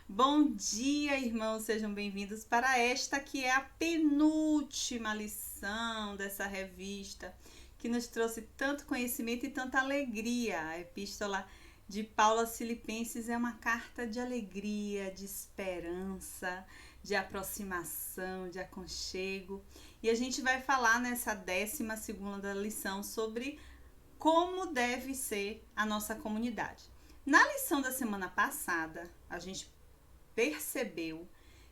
Bom dia, irmãos, sejam bem-vindos para esta que é a penúltima lição dessa revista que nos trouxe tanto conhecimento e tanta alegria. A epístola de Paulo aos Filipenses é uma carta de alegria, de esperança, de aproximação, de aconchego. E a gente vai falar nessa 12ª lição sobre como deve ser a nossa comunidade. Na lição da semana passada, a gente percebeu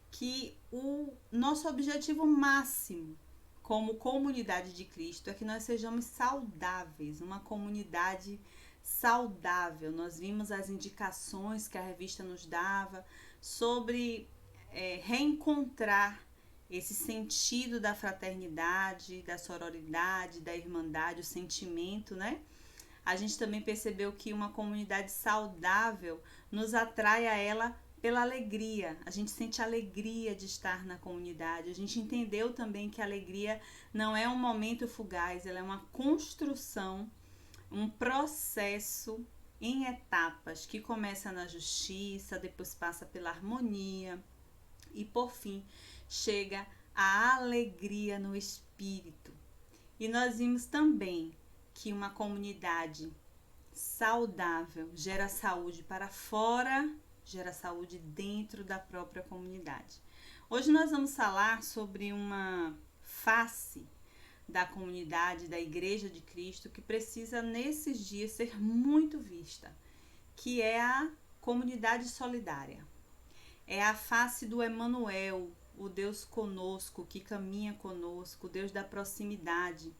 que o nosso objetivo máximo como comunidade de Cristo é que nós sejamos saudáveis, uma comunidade saudável. Nós vimos as indicações que a revista nos dava sobre reencontrar esse sentido da fraternidade, da sororidade, da irmandade, o sentimento, né? A gente também percebeu que uma comunidade saudável nos atrai a ela pela alegria. A gente sente alegria de estar na comunidade. A gente entendeu também que a alegria não é um momento fugaz, ela é uma construção, um processo em etapas que começa na justiça, depois passa pela harmonia e por fim chega a alegria no espírito. E nós vimos também que uma comunidade saudável gera saúde para fora, gera saúde dentro da própria comunidade. Hoje nós vamos falar sobre uma face da comunidade, da Igreja de Cristo, que precisa nesses dias ser muito vista, que é a comunidade solidária. É a face do Emanuel, o Deus conosco, que caminha conosco, o Deus da proximidade.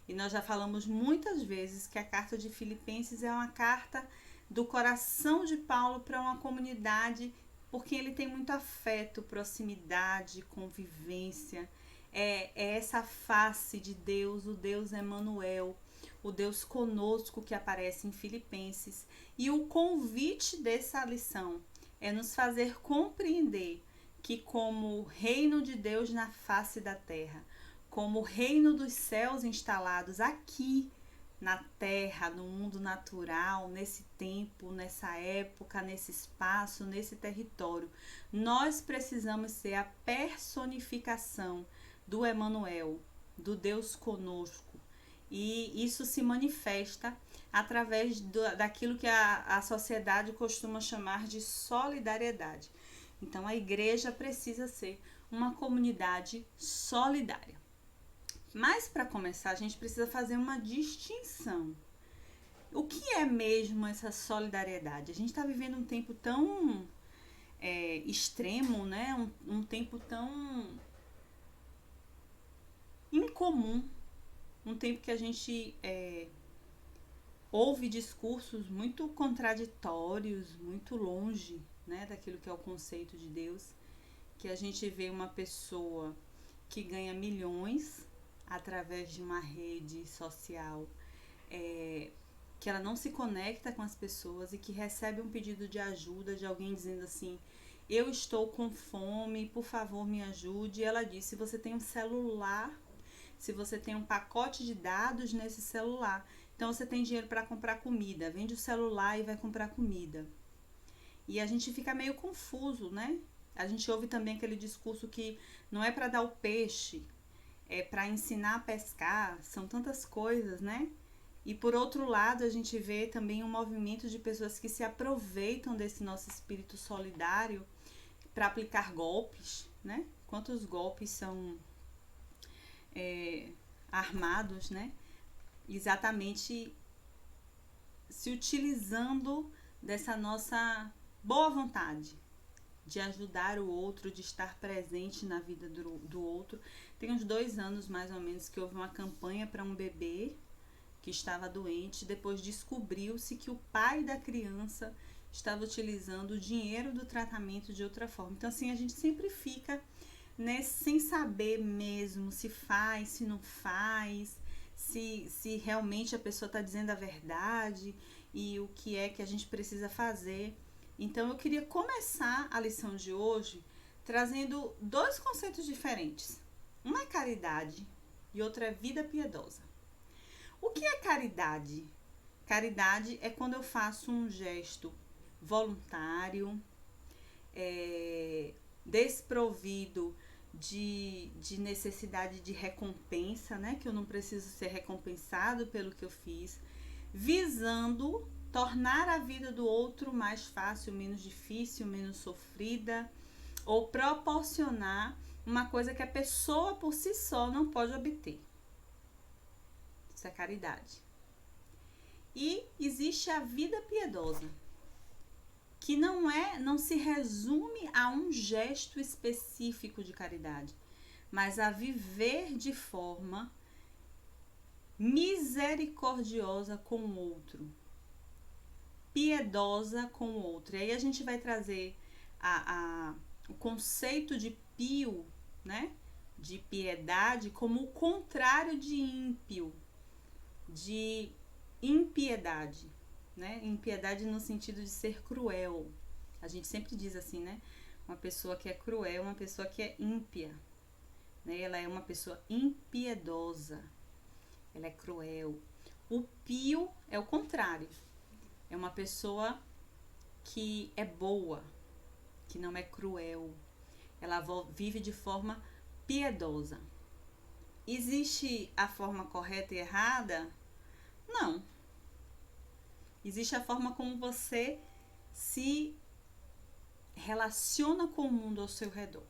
E nós já falamos muitas vezes que a carta de Filipenses é uma carta do coração de Paulo para uma comunidade, porque ele tem muito afeto, proximidade, convivência. É essa face de Deus, o Deus Emanuel, o Deus conosco que aparece em Filipenses. E o convite dessa lição é nos fazer compreender que, como reino de Deus na face da terra, como o reino dos céus instalados aqui na terra, no mundo natural, nesse tempo, nessa época, nesse espaço, nesse território, nós precisamos ser a personificação do Emanuel, do Deus conosco. E isso se manifesta através daquilo que a sociedade costuma chamar de solidariedade. Então, a igreja precisa ser uma comunidade solidária. Mas, para começar, a gente precisa fazer uma distinção. O que é mesmo essa solidariedade? A gente está vivendo um tempo tão extremo, né? Um tempo tão incomum, um tempo que a gente ouve discursos muito contraditórios, muito longe, né, daquilo que é o conceito de Deus, que a gente vê uma pessoa que ganha milhões através de uma rede social, que ela não se conecta com as pessoas e que recebe um pedido de ajuda de alguém dizendo assim: eu estou com fome, por favor me ajude. E ela diz: se você tem um celular, se você tem um pacote de dados nesse celular, então você tem dinheiro para comprar comida, vende o celular e vai comprar comida. E a gente fica meio confuso, né? A gente ouve também aquele discurso que não é para dar o peixe, é para ensinar a pescar, são tantas coisas, né? E por outro lado, a gente vê também um movimento de pessoas que se aproveitam desse nosso espírito solidário para aplicar golpes, né? Quantos golpes são armados, né? Exatamente se utilizando dessa nossa boa vontade de ajudar o outro, de estar presente na vida do outro. Tem uns 2 anos mais ou menos que houve uma campanha para um bebê que estava doente. Depois descobriu-se que o pai da criança estava utilizando o dinheiro do tratamento de outra forma. Então assim, a gente sempre fica sem saber mesmo se faz, se não faz, se realmente a pessoa está dizendo a verdade e o que é que a gente precisa fazer. Então eu queria começar a lição de hoje trazendo 2 conceitos diferentes. Uma é caridade e outra é vida piedosa. O que é caridade? Caridade é quando eu faço um gesto voluntário, desprovido de necessidade de recompensa, né? Que eu não preciso ser recompensado pelo que eu fiz, visando tornar a vida do outro mais fácil, menos difícil, menos sofrida, ou proporcionar uma coisa que a pessoa por si só não pode obter. Isso é caridade. E existe a vida piedosa, que não se resume a um gesto específico de caridade, mas a viver de forma misericordiosa com o outro, piedosa com o outro. E aí a gente vai trazer o conceito de pio, né? De piedade, como o contrário de ímpio, de impiedade, né? Impiedade no sentido de ser cruel. A gente sempre diz assim, né? Uma pessoa que é cruel, uma pessoa que é ímpia, né? Ela é uma pessoa impiedosa, ela é cruel. O pio é o contrário, é uma pessoa que é boa, que não é cruel, ela vive de forma piedosa. Existe a forma correta e errada? Não. Existe a forma como você se relaciona com o mundo ao seu redor.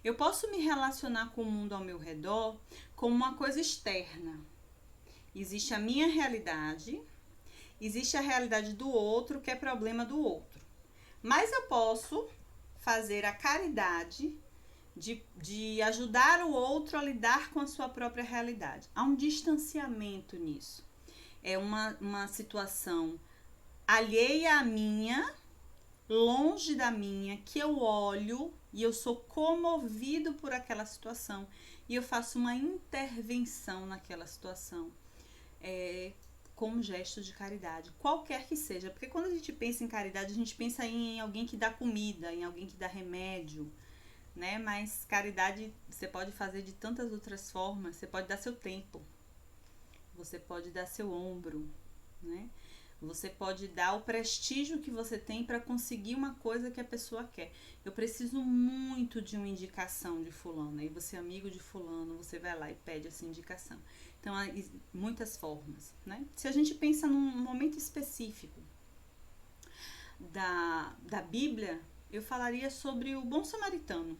Eu posso me relacionar com o mundo ao meu redor como uma coisa externa. Existe a minha realidade, existe a realidade do outro, que é problema do outro. Mas eu posso fazer a caridade de ajudar o outro a lidar com a sua própria realidade. Há um distanciamento nisso. É uma situação alheia à minha, longe da minha, que eu olho e eu sou comovido por aquela situação e eu faço uma intervenção naquela situação, com um gesto de caridade, qualquer que seja. Porque quando a gente pensa em caridade, a gente pensa em alguém que dá comida, em alguém que dá remédio, né? Mas caridade você pode fazer de tantas outras formas. Você pode dar seu tempo, você pode dar seu ombro, né? Você pode dar o prestígio que você tem para conseguir uma coisa que a pessoa quer. Eu preciso muito de uma indicação de fulano. Aí você é amigo de fulano, você vai lá e pede essa indicação. Então, há muitas formas, né? Se a gente pensa num momento específico da Bíblia, eu falaria sobre o bom samaritano.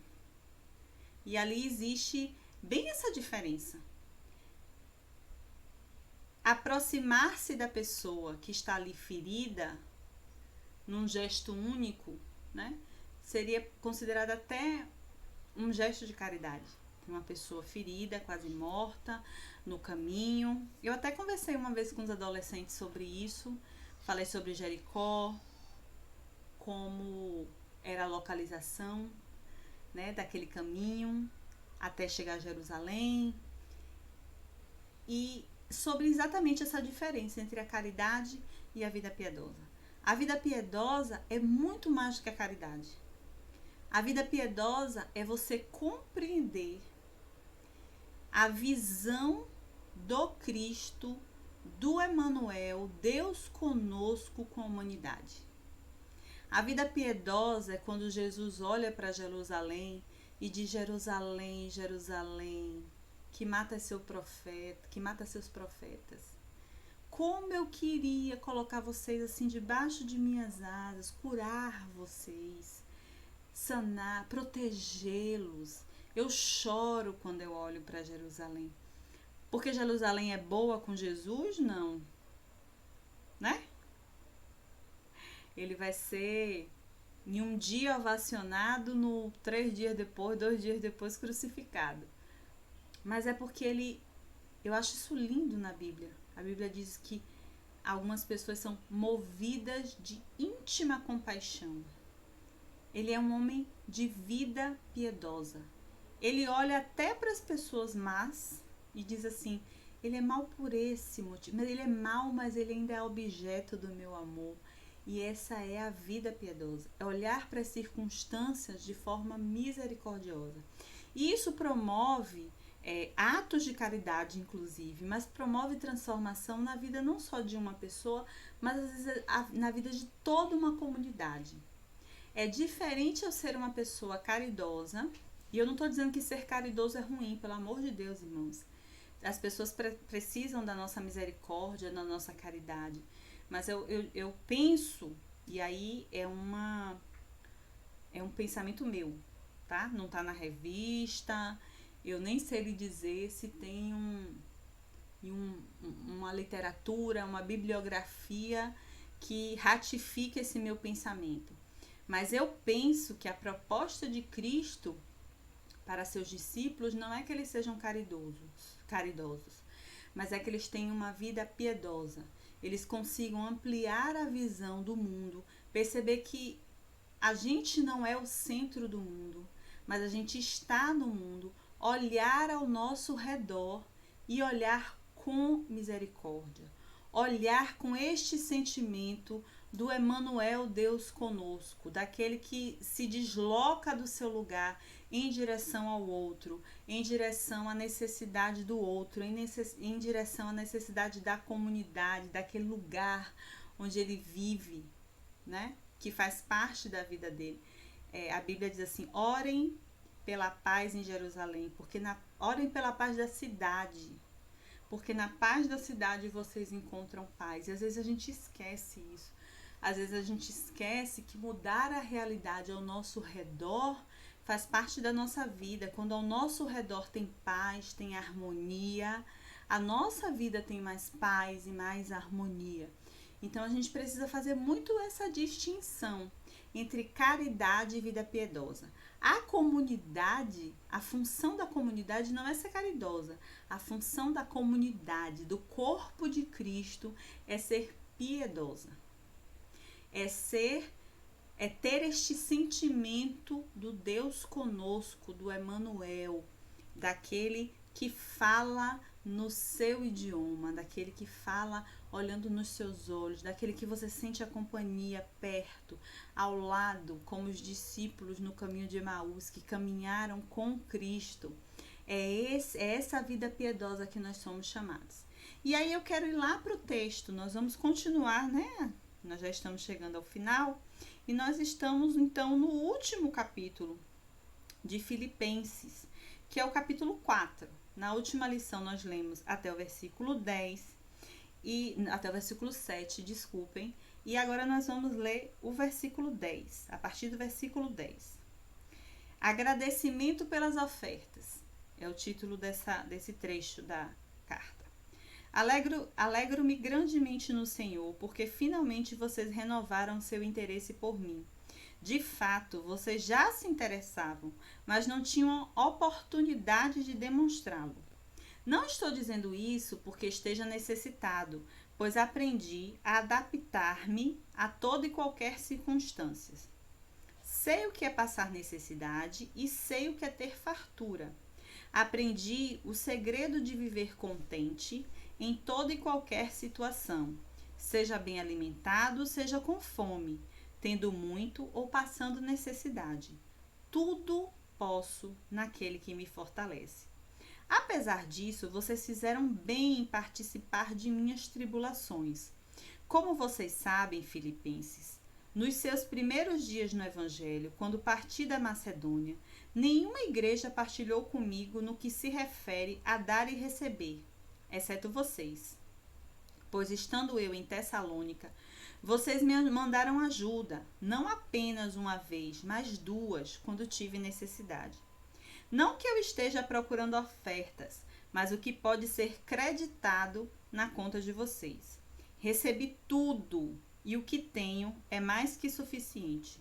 E ali existe bem essa diferença. Aproximar-se da pessoa que está ali ferida, num gesto único, né? Seria considerado até um gesto de caridade. Uma pessoa ferida, quase morta, no caminho. Eu até conversei uma vez com os adolescentes sobre isso. Falei sobre Jericó, como era a localização, né, daquele caminho até chegar a Jerusalém. E sobre exatamente essa diferença entre a caridade e a vida piedosa. A vida piedosa é muito mais do que a caridade. A vida piedosa é você compreender a visão do Cristo, do Emanuel, Deus conosco com a humanidade. A vida piedosa é quando Jesus olha para Jerusalém e diz: Jerusalém, Jerusalém, que mata seus profetas. Como eu queria colocar vocês assim debaixo de minhas asas, curar vocês, sanar, protegê-los. Eu choro quando eu olho para Jerusalém. Porque Jerusalém é boa com Jesus? Não. Né? Ele vai ser em um dia ovacionado, 2 dias depois crucificado. Mas é porque eu acho isso lindo na Bíblia. A Bíblia diz que algumas pessoas são movidas de íntima compaixão. Ele é um homem de vida piedosa. Ele olha até para as pessoas más e diz assim: ele é mau por esse motivo. Mas ele é mau, mas ele ainda é objeto do meu amor. E essa é a vida piedosa. É olhar para as circunstâncias de forma misericordiosa. E isso promove atos de caridade, inclusive, mas promove transformação na vida não só de uma pessoa, mas às vezes na vida de toda uma comunidade. É diferente eu ser uma pessoa caridosa, e eu não estou dizendo que ser caridoso é ruim, pelo amor de Deus, irmãos. As pessoas precisam da nossa misericórdia, da nossa caridade. Mas eu penso, e aí é um pensamento meu, tá? Não tá na revista, eu nem sei lhe dizer se tem uma literatura, uma bibliografia que ratifique esse meu pensamento. Mas eu penso que a proposta de Cristo para seus discípulos não é que eles sejam caridosos, mas é que eles tenham uma vida piedosa. Eles consigam ampliar a visão do mundo, perceber que a gente não é o centro do mundo, mas a gente está no mundo, olhar ao nosso redor e olhar com misericórdia, olhar com este sentimento do Emmanuel, Deus conosco, daquele que se desloca do seu lugar em direção ao outro, em direção à necessidade do outro, em direção à necessidade da comunidade, daquele lugar onde ele vive, né? Que faz parte da vida dele. A Bíblia diz assim: orem pela paz em Jerusalém, orem pela paz da cidade, porque na paz da cidade vocês encontram paz. E às vezes a gente esquece isso. Às vezes a gente esquece que mudar a realidade ao nosso redor faz parte da nossa vida. Quando ao nosso redor tem paz, tem harmonia, a nossa vida tem mais paz e mais harmonia. Então a gente precisa fazer muito essa distinção entre caridade e vida piedosa. A comunidade, a função da comunidade não é ser caridosa. A função da comunidade, do corpo de Cristo, é ser piedosa. É ter este sentimento do Deus conosco, do Emmanuel, daquele que fala no seu idioma, daquele que fala olhando nos seus olhos, daquele que você sente a companhia perto, ao lado, como os discípulos no caminho de Emaús, que caminharam com Cristo. É essa vida piedosa que nós somos chamados. E aí eu quero ir lá para o texto, nós vamos continuar, né? Nós já estamos chegando ao final e nós estamos então no último capítulo de Filipenses, que é o capítulo 4. Na última lição nós lemos até o versículo 10 e até o versículo 7, desculpem, e agora nós vamos ler o versículo 10, a partir do versículo 10. Agradecimento pelas ofertas é o título desse trecho da carta. Alegro-me grandemente no Senhor, porque finalmente vocês renovaram seu interesse por mim. De fato, vocês já se interessavam, mas não tinham oportunidade de demonstrá-lo. Não estou dizendo isso porque esteja necessitado, pois aprendi a adaptar-me a toda e qualquer circunstância. Sei o que é passar necessidade e sei o que é ter fartura. Aprendi o segredo de viver contente em toda e qualquer situação, seja bem alimentado, seja com fome, tendo muito ou passando necessidade. Tudo posso naquele que me fortalece. Apesar disso, vocês fizeram bem em participar de minhas tribulações. Como vocês sabem, filipenses, nos seus primeiros dias no Evangelho, quando parti da Macedônia, nenhuma igreja partilhou comigo no que se refere a dar e receber, exceto vocês. Pois estando eu em Tessalônica, vocês me mandaram ajuda, não apenas uma vez, mas duas, quando tive necessidade. Não que eu esteja procurando ofertas, mas o que pode ser creditado na conta de vocês. Recebi tudo e o que tenho é mais que suficiente.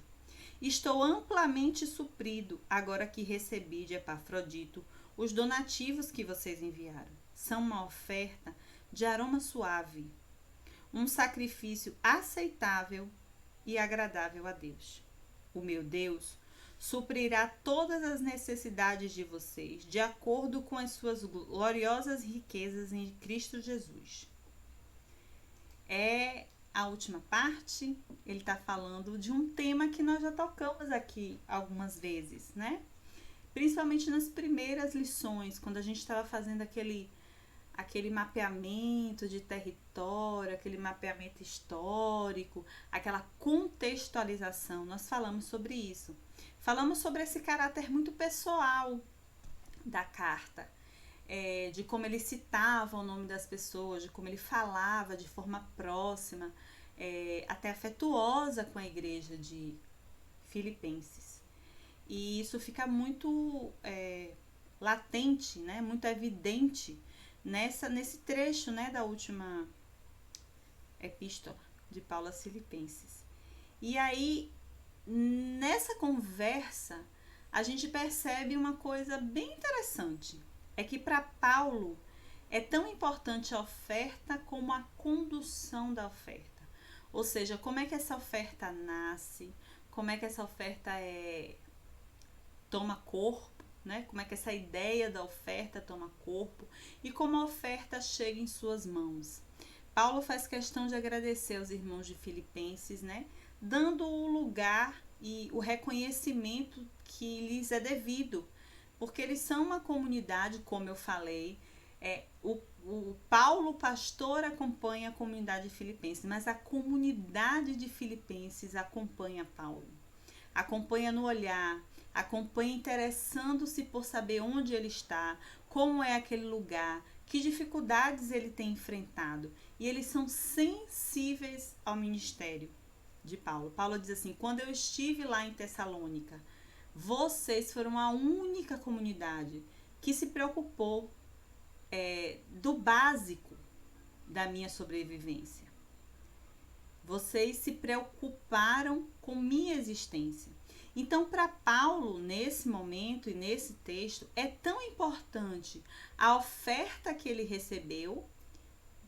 Estou amplamente suprido agora que recebi de Epafrodito os donativos que vocês enviaram. São uma oferta de aroma suave, um sacrifício aceitável e agradável a Deus. O meu Deus suprirá todas as necessidades de vocês, de acordo com as suas gloriosas riquezas em Cristo Jesus. É a última parte, ele está falando de um tema que nós já tocamos aqui algumas vezes, né? Principalmente nas primeiras lições, quando a gente estava fazendo aquele mapeamento de território, aquele mapeamento histórico, aquela contextualização. Nós falamos sobre isso. Falamos sobre esse caráter muito pessoal da carta, de como ele citava o nome das pessoas, de como ele falava de forma próxima, até afetuosa com a igreja de Filipenses. E isso fica muito latente, né, muito evidente nesse trecho, né, da última epístola de Paulo aos Filipenses. E aí, nessa conversa, a gente percebe uma coisa bem interessante. É que para Paulo é tão importante a oferta como a condução da oferta. Ou seja, como é que essa oferta nasce, como é que essa oferta toma corpo, né? Como é que essa ideia da oferta toma corpo e como a oferta chega em suas mãos. Paulo faz questão de agradecer aos irmãos de Filipenses, né? Dando o lugar e o reconhecimento que lhes é devido, porque eles são uma comunidade, como eu falei, o Paulo, pastor, acompanha a comunidade de Filipenses, mas a comunidade de Filipenses acompanha Paulo. Acompanha no olhar, acompanha interessando-se por saber onde ele está, como é aquele lugar, que dificuldades ele tem enfrentado. E eles são sensíveis ao ministério de Paulo. Paulo diz assim: quando eu estive lá em Tessalônica, vocês foram a única comunidade que se preocupou do básico da minha sobrevivência. Vocês se preocuparam com minha existência. Então, para Paulo, nesse momento e nesse texto, é tão importante a oferta que ele recebeu,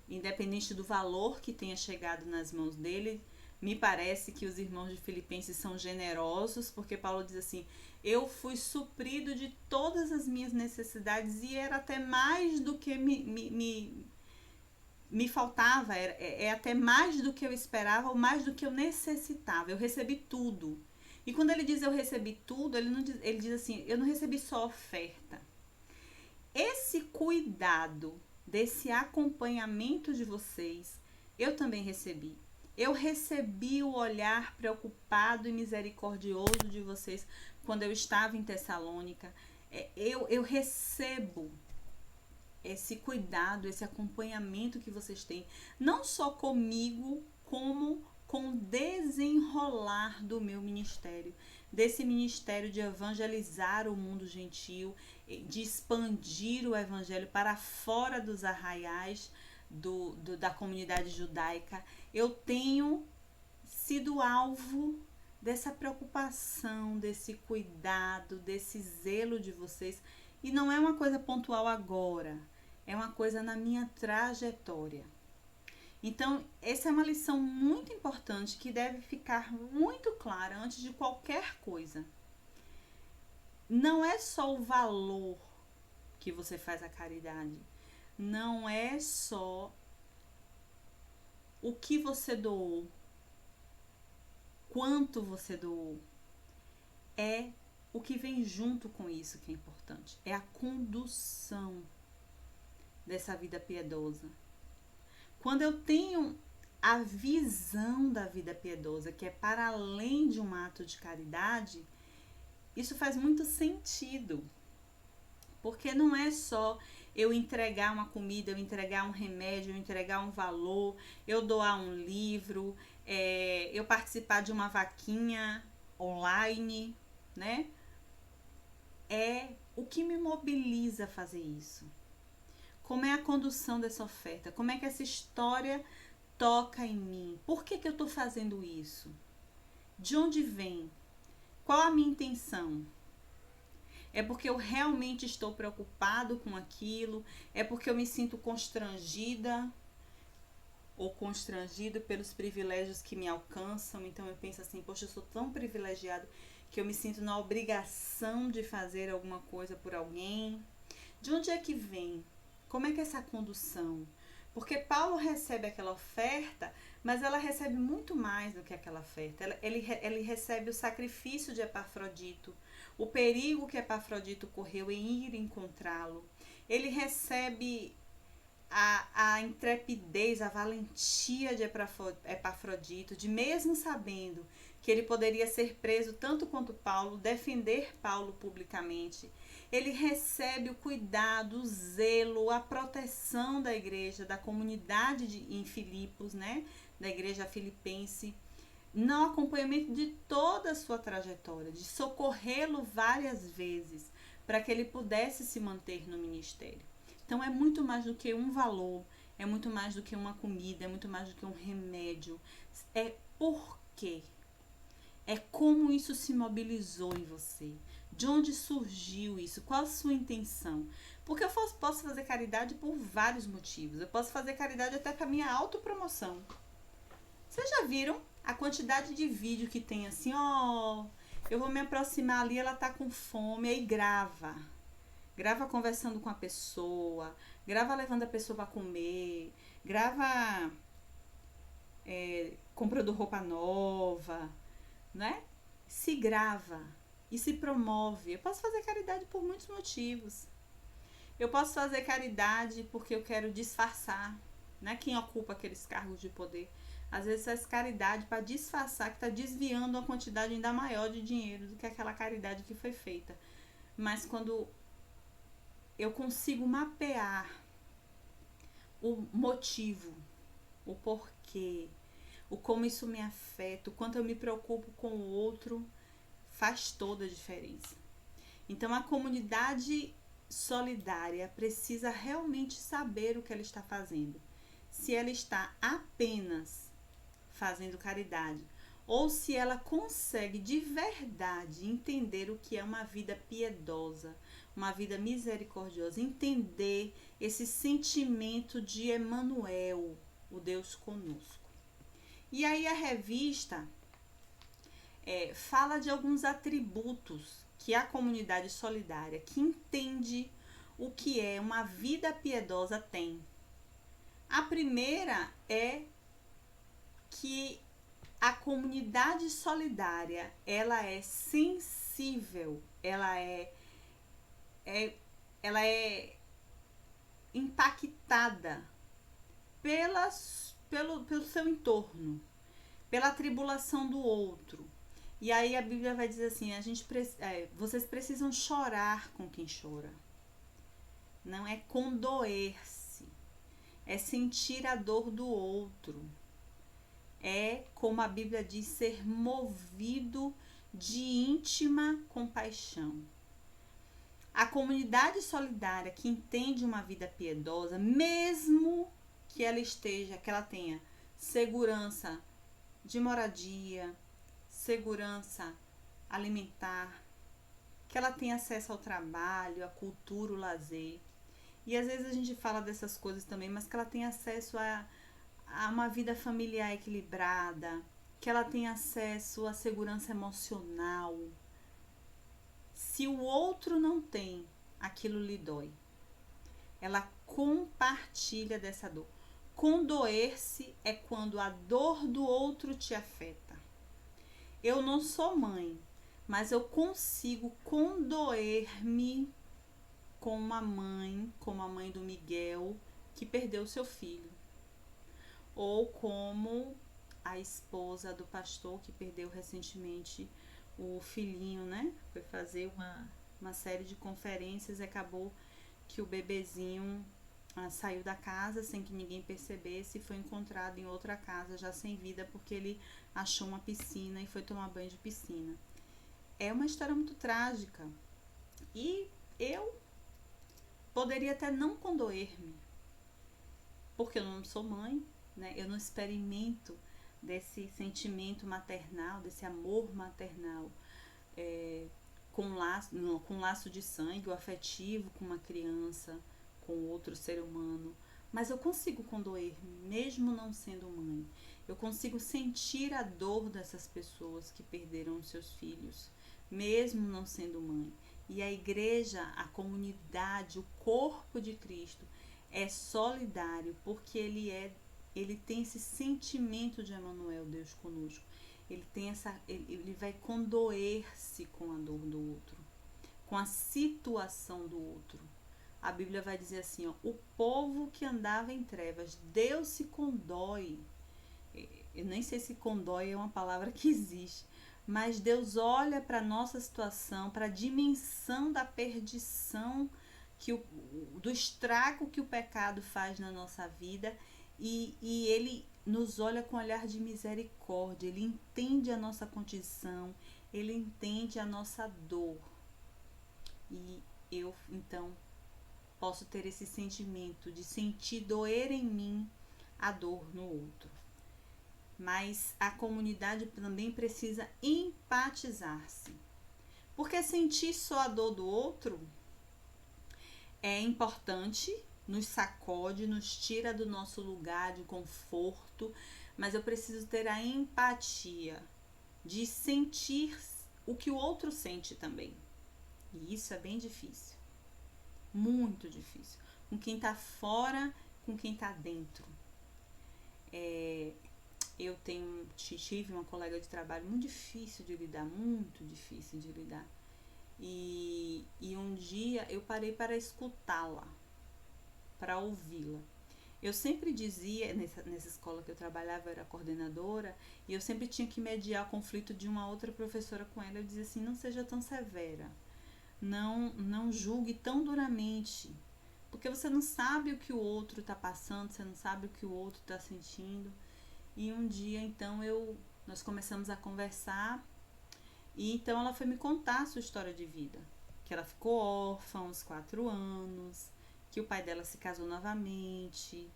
independente do valor que tenha chegado nas mãos dele. Me parece que os irmãos de Filipenses são generosos, porque Paulo diz assim: eu fui suprido de todas as minhas necessidades e era até mais do que me faltava, é até mais do que eu esperava ou mais do que eu necessitava. Eu recebi tudo. E quando ele diz eu recebi tudo, ele diz assim: eu não recebi só oferta. Esse cuidado, desse acompanhamento de vocês, eu também recebi. Eu recebi o olhar preocupado e misericordioso de vocês quando eu estava em Tessalônica. Eu recebo esse cuidado, esse acompanhamento que vocês têm, não só comigo, como com o desenrolar do meu ministério, desse ministério de evangelizar o mundo gentil, de expandir o evangelho para fora dos arraiais da comunidade judaica. Eu tenho sido alvo dessa preocupação, desse cuidado, desse zelo de vocês. E não é uma coisa pontual agora, é uma coisa na minha trajetória. Então, essa é uma lição muito importante que deve ficar muito clara antes de qualquer coisa. Não é só o valor que você faz a caridade, não é só o que você doou, quanto você doou, é o que vem junto com isso que é importante, é a condução dessa vida piedosa. Quando eu tenho a visão da vida piedosa, que é para além de um ato de caridade, isso faz muito sentido. Porque não é só eu entregar uma comida, eu entregar um remédio, eu entregar um valor, eu doar um livro, eu participar de uma vaquinha online, né? É o que me mobiliza a fazer isso. Como é a condução dessa oferta? Como é que essa história toca em mim? Por que eu estou fazendo isso? De onde vem? Qual a minha intenção? É porque eu realmente estou preocupado com aquilo? É porque eu me sinto constrangida ou constrangido pelos privilégios que me alcançam? Então eu penso assim: poxa, eu sou tão privilegiado que eu me sinto na obrigação de fazer alguma coisa por alguém. De onde é que vem? Como é que é essa condução? Porque Paulo recebe aquela oferta, mas ela recebe muito mais do que aquela oferta. Ele recebe o sacrifício de Epafrodito, o perigo que Epafrodito correu em ir encontrá-lo. Ele recebe a intrepidez, a valentia de Epafrodito, de mesmo sabendo que ele poderia ser preso tanto quanto Paulo, defender Paulo publicamente. Ele recebe o cuidado, o zelo, a proteção da igreja, da comunidade em Filipos, né? Da igreja filipense, no acompanhamento de toda a sua trajetória, de socorrê-lo várias vezes para que ele pudesse se manter no ministério. Então é muito mais do que um valor, é muito mais do que uma comida, é muito mais do que um remédio. É por quê? É como isso se mobilizou em você. De onde surgiu isso? Qual a sua intenção? Porque eu posso fazer caridade por vários motivos. Eu posso fazer caridade até para minha autopromoção. Vocês já viram a quantidade de vídeo que tem assim, ó, eu vou me aproximar ali, ela tá com fome, aí grava. Grava conversando com a pessoa, grava levando a pessoa para comer, grava comprando roupa nova, né? Se grava e se promove. Eu posso fazer caridade por muitos motivos. Eu posso fazer caridade porque eu quero disfarçar, né? Quem ocupa aqueles cargos de poder. Às vezes faz caridade para disfarçar que está desviando uma quantidade ainda maior de dinheiro do que aquela caridade que foi feita. Mas quando eu consigo mapear o motivo, o porquê, o como isso me afeta, o quanto eu me preocupo com o outro, faz toda a diferença. Então a comunidade solidária precisa realmente saber o que ela está fazendo. Se ela está apenas fazendo caridade ou se ela consegue de verdade entender o que é uma vida piedosa, uma vida misericordiosa, entender esse sentimento de Emmanuel, o Deus conosco. E aí a revista fala de alguns atributos que a comunidade solidária, que entende o que é uma vida piedosa, tem. A primeira é que a comunidade solidária, ela é sensível, ela é impactada pelo seu entorno, pela tribulação do outro. E aí a Bíblia vai dizer assim, vocês precisam chorar com quem chora. Não é condoer-se, é sentir a dor do outro. É, como a Bíblia diz, ser movido de íntima compaixão. A comunidade solidária que entende uma vida piedosa, mesmo que ela tenha segurança de moradia, segurança alimentar, que ela tenha acesso ao trabalho, à cultura, o lazer. E às vezes a gente fala dessas coisas também, mas que ela tenha acesso a uma vida familiar equilibrada, que ela tenha acesso à segurança emocional. Se o outro não tem, aquilo lhe dói. Ela compartilha dessa dor. Condoer-se é quando a dor do outro te afeta. Eu não sou mãe, mas eu consigo condoer-me com uma mãe, como a mãe do Miguel, que perdeu seu filho. Ou como a esposa do pastor que perdeu recentemente o filhinho, né? Foi fazer uma série de conferências e acabou que o bebezinho saiu da casa sem que ninguém percebesse e foi encontrado em outra casa já sem vida porque ele achou uma piscina e foi tomar banho de piscina. É uma história muito trágica e eu poderia até não condoer-me porque eu não sou mãe, né? Eu não experimento desse sentimento maternal, desse amor maternal com laço de sangue, o afetivo com uma criança, com outro ser humano. Mas eu consigo condoer-me, mesmo não sendo mãe. Eu consigo sentir a dor dessas pessoas que perderam os seus filhos, mesmo não sendo mãe. E a igreja, a comunidade, o corpo de Cristo é solidário porque ele tem esse sentimento de Emmanuel, Deus conosco. Ele vai condoer-se com a dor do outro, com a situação do outro. a Bíblia vai dizer assim, ó, o povo que andava em trevas, Deus se condói. Eu nem sei se condói é uma palavra que existe, mas Deus olha para a nossa situação, para a dimensão da perdição, do estrago que o pecado faz na nossa vida, e Ele nos olha com um olhar de misericórdia, Ele entende a nossa condição, Ele entende a nossa dor. E eu, então, posso ter esse sentimento de sentir doer em mim a dor no outro. Mas a comunidade também precisa empatizar-se. Porque sentir só a dor do outro é importante, nos sacode, nos tira do nosso lugar de conforto, mas eu preciso ter a empatia de sentir o que o outro sente também. E isso é bem difícil, muito difícil. Com quem está fora, com quem está dentro. Eu tive uma colega de trabalho muito difícil de lidar, muito difícil de lidar. E um dia eu parei para escutá-la, para ouvi-la. Eu sempre dizia, nessa escola que eu trabalhava, eu era coordenadora, e eu sempre tinha que mediar o conflito de uma outra professora com ela. Eu dizia assim, não seja tão severa, não julgue tão duramente, porque você não sabe o que o outro está passando, você não sabe o que o outro está sentindo. E um dia, então, nós começamos a conversar, e então ela foi me contar a sua história de vida, que ela ficou órfã aos 4 anos, que o pai dela se casou novamente,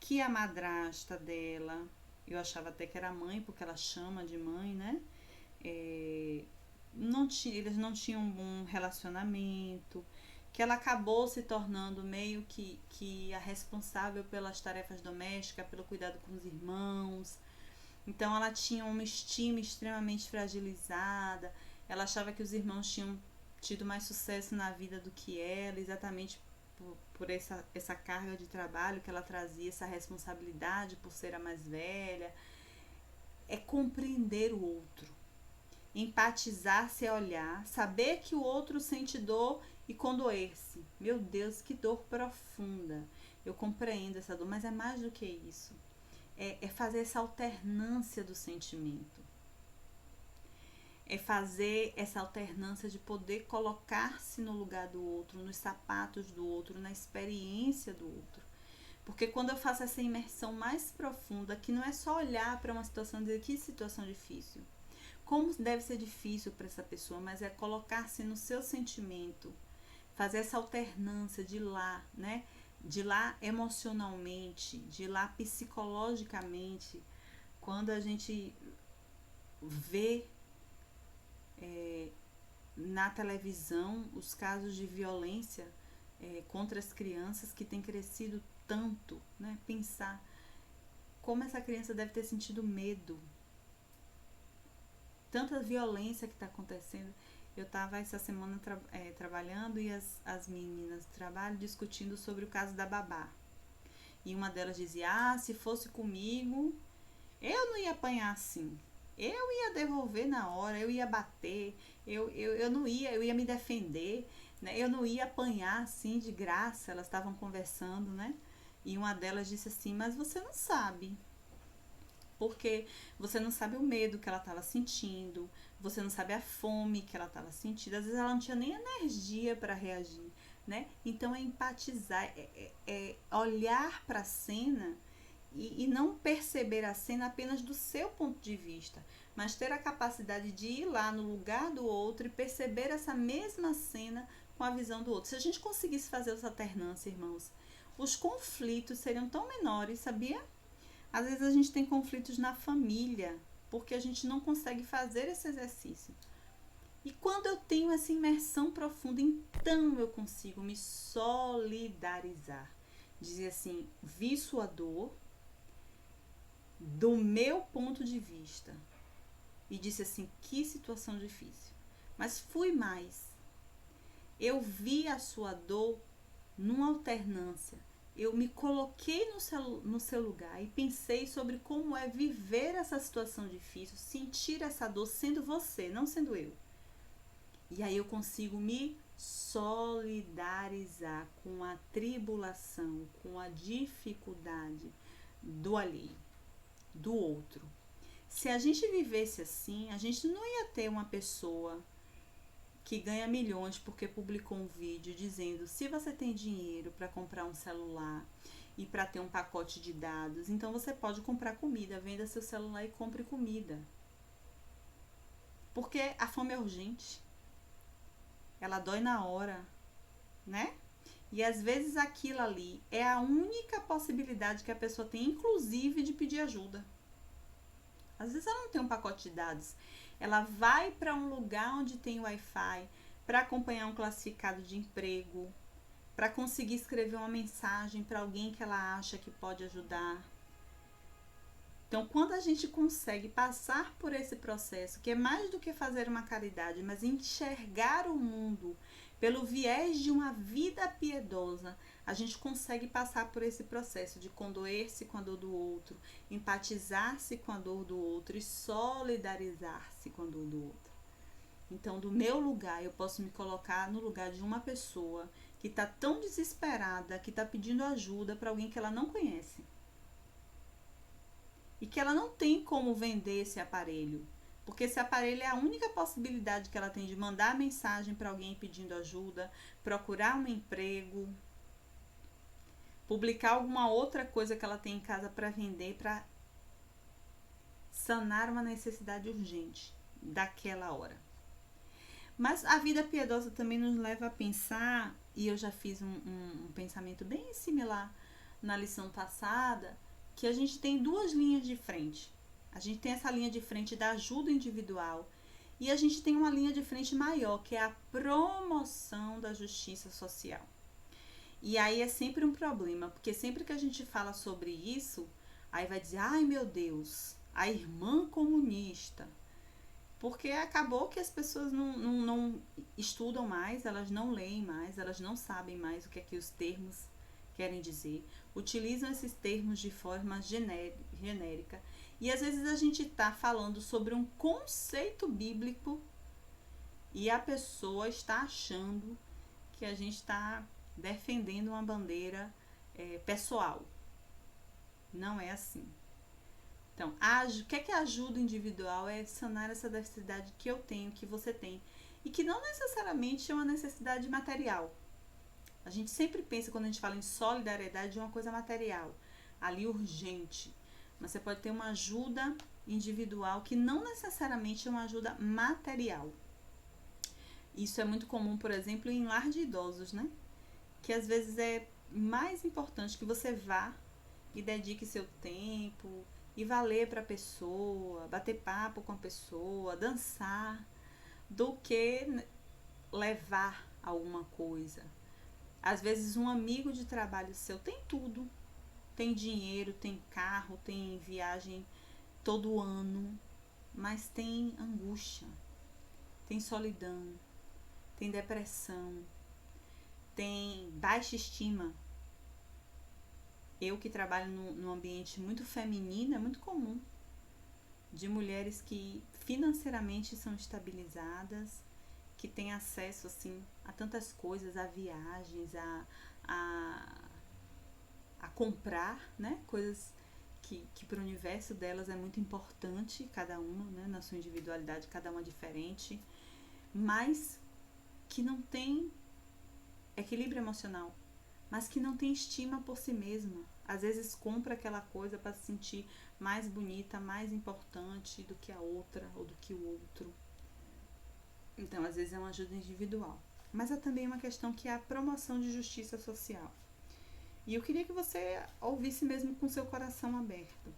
que a madrasta dela, eu achava até que era mãe, porque ela chama de mãe, né? Eles não tinham um bom relacionamento, que ela acabou se tornando meio que a responsável pelas tarefas domésticas, pelo cuidado com os irmãos. Então ela tinha uma estima extremamente fragilizada, ela achava que os irmãos tinham tido mais sucesso na vida do que ela, exatamente por essa carga de trabalho que ela trazia, essa responsabilidade por ser a mais velha. É compreender o outro. Empatizar-se é olhar, saber que o outro sente dor e condoer-se. Meu Deus, que dor profunda. Eu compreendo essa dor, mas é mais do que isso. É fazer essa alternância do sentimento. É fazer essa alternância de poder colocar-se no lugar do outro, nos sapatos do outro, na experiência do outro. Porque quando eu faço essa imersão mais profunda, que não é só olhar para uma situação e dizer que situação difícil, como deve ser difícil para essa pessoa, mas é colocar-se no seu sentimento, fazer essa alternância de lá, né? De lá emocionalmente, de lá psicologicamente. Quando a gente vê na televisão os casos de violência contra as crianças que tem crescido tanto, né? Pensar como essa criança deve ter sentido medo, tanta violência que está acontecendo. Eu estava essa semana trabalhando e as meninas do trabalho discutindo sobre o caso da babá. E uma delas dizia, se fosse comigo, eu não ia apanhar assim. Eu ia devolver na hora, eu ia bater, eu não ia, eu ia me defender, né? Eu não ia apanhar assim de graça. Elas estavam conversando, né? E uma delas disse assim, mas você não sabe. Porque você não sabe o medo que ela estava sentindo, você não sabe a fome que ela estava sentindo, às vezes ela não tinha nem energia para reagir, né? Então é empatizar, é olhar para a cena e não perceber a cena apenas do seu ponto de vista, mas ter a capacidade de ir lá no lugar do outro e perceber essa mesma cena com a visão do outro. Se a gente conseguisse fazer essa alternância, irmãos, os conflitos seriam tão menores, sabia? Às vezes a gente tem conflitos na família, porque a gente não consegue fazer esse exercício. E quando eu tenho essa imersão profunda, então eu consigo me solidarizar. Dizer assim, vi sua dor do meu ponto de vista. E disse assim, que situação difícil. Mas fui mais. Eu vi a sua dor numa alternância. Eu me coloquei no seu lugar e pensei sobre como é viver essa situação difícil, sentir essa dor sendo você, não sendo eu. E aí eu consigo me solidarizar com a tribulação, com a dificuldade do alheio, do outro. Se a gente vivesse assim, a gente não ia ter uma pessoa que ganha milhões porque publicou um vídeo dizendo: se você tem dinheiro para comprar um celular e para ter um pacote de dados, então você pode comprar comida, venda seu celular e compre comida. Porque a fome é urgente, ela dói na hora, né? E às vezes aquilo ali é a única possibilidade que a pessoa tem, inclusive, de pedir ajuda. Às vezes ela não tem um pacote de dados, ela vai para um lugar onde tem Wi-Fi para acompanhar um classificado de emprego, para conseguir escrever uma mensagem para alguém que ela acha que pode ajudar. Então, quando a gente consegue passar por esse processo, que é mais do que fazer uma caridade, mas enxergar o mundo pelo viés de uma vida piedosa, a gente consegue passar por esse processo de condoer-se com a dor do outro, empatizar-se com a dor do outro e solidarizar-se com a dor do outro. Então, do meu lugar, eu posso me colocar no lugar de uma pessoa que está tão desesperada, que está pedindo ajuda para alguém que ela não conhece. E que ela não tem como vender esse aparelho, porque esse aparelho é a única possibilidade que ela tem de mandar mensagem para alguém pedindo ajuda, procurar um emprego, publicar alguma outra coisa que ela tem em casa para vender, para sanar uma necessidade urgente daquela hora. Mas a vida piedosa também nos leva a pensar, e eu já fiz um pensamento bem similar na lição passada, que a gente tem duas linhas de frente. A gente tem essa linha de frente da ajuda individual e a gente tem uma linha de frente maior, que é a promoção da justiça social. E aí é sempre um problema, porque sempre que a gente fala sobre isso, aí vai dizer: ai meu Deus, a irmã comunista. Porque acabou que as pessoas não estudam mais, elas não leem mais, elas não sabem mais o que é que os termos querem dizer, utilizam esses termos de forma genérica. E às vezes a gente está falando sobre um conceito bíblico e a pessoa está achando que a gente está defendendo uma bandeira pessoal. Não é assim. Então, o que é que ajuda individual? É sanar essa necessidade que eu tenho, que você tem. E que não necessariamente é uma necessidade material. A gente sempre pensa, quando a gente fala em solidariedade, de uma coisa material, ali urgente. Mas você pode ter uma ajuda individual que não necessariamente é uma ajuda material. Isso é muito comum, por exemplo, em lar de idosos, né? Que às vezes é mais importante que você vá e dedique seu tempo e vá ler para a pessoa, bater papo com a pessoa, dançar, do que levar alguma coisa. Às vezes um amigo de trabalho seu tem tudo, tem dinheiro, tem carro, tem viagem todo ano, mas tem angústia, tem solidão, tem depressão, tem baixa estima. Eu que trabalho num ambiente muito feminino, é muito comum de mulheres que financeiramente são estabilizadas, que têm acesso assim a tantas coisas, a viagens, a comprar, né? Coisas que para o universo delas é muito importante, cada uma, né? Na sua individualidade, cada uma diferente, mas que não tem equilíbrio emocional, mas que não tem estima por si mesma. Às vezes compra aquela coisa para se sentir mais bonita, mais importante do que a outra ou do que o outro. Então, às vezes é uma ajuda individual. Mas é também uma questão que é a promoção de justiça social. E eu queria que você ouvisse mesmo com seu coração aberto.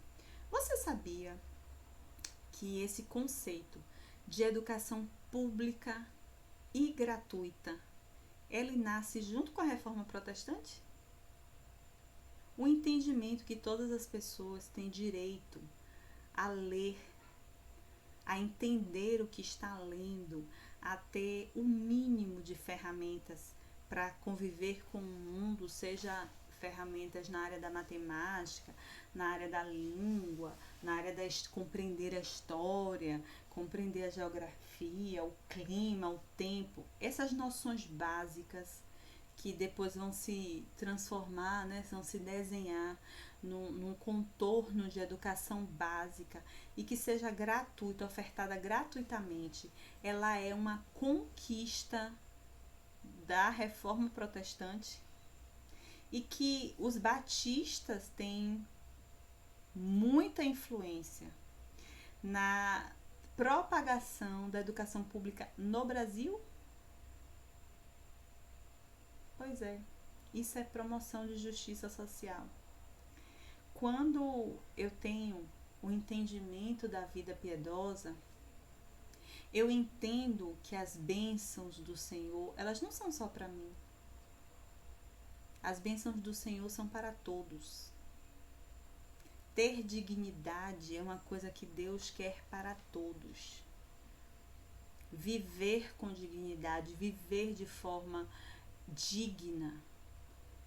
Você sabia que esse conceito de educação pública e gratuita, ele nasce junto com a reforma protestante? O entendimento que todas as pessoas têm direito a ler, a entender o que está lendo, a ter o mínimo de ferramentas para conviver com o mundo, seja ferramentas na área da matemática, na área da língua, na área da compreender a história, compreender a geografia, o clima, o tempo, essas noções básicas que depois vão se transformar, né, vão se desenhar num contorno de educação básica e que seja gratuita, ofertada gratuitamente. Ela é uma conquista da Reforma Protestante e que os batistas têm muita influência na propagação da educação pública no Brasil. Pois é, isso é promoção de justiça social. Quando eu tenho o entendimento da vida piedosa, eu entendo que as bênçãos do Senhor, elas não são só para mim. As bênçãos do Senhor são para todos. Ter dignidade é uma coisa que Deus quer para todos. Viver com dignidade, viver de forma digna,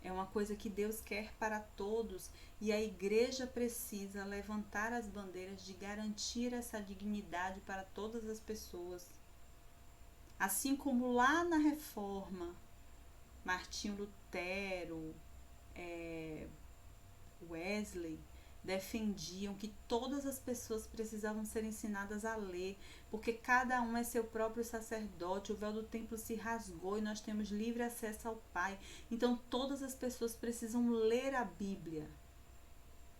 é uma coisa que Deus quer para todos, e a igreja precisa levantar as bandeiras de garantir essa dignidade para todas as pessoas. Assim como lá na Reforma, Martinho Lutero, Wesley defendiam que todas as pessoas precisavam ser ensinadas a ler, porque cada um é seu próprio sacerdote, o véu do templo se rasgou e nós temos livre acesso ao Pai. Então todas as pessoas precisam ler a Bíblia,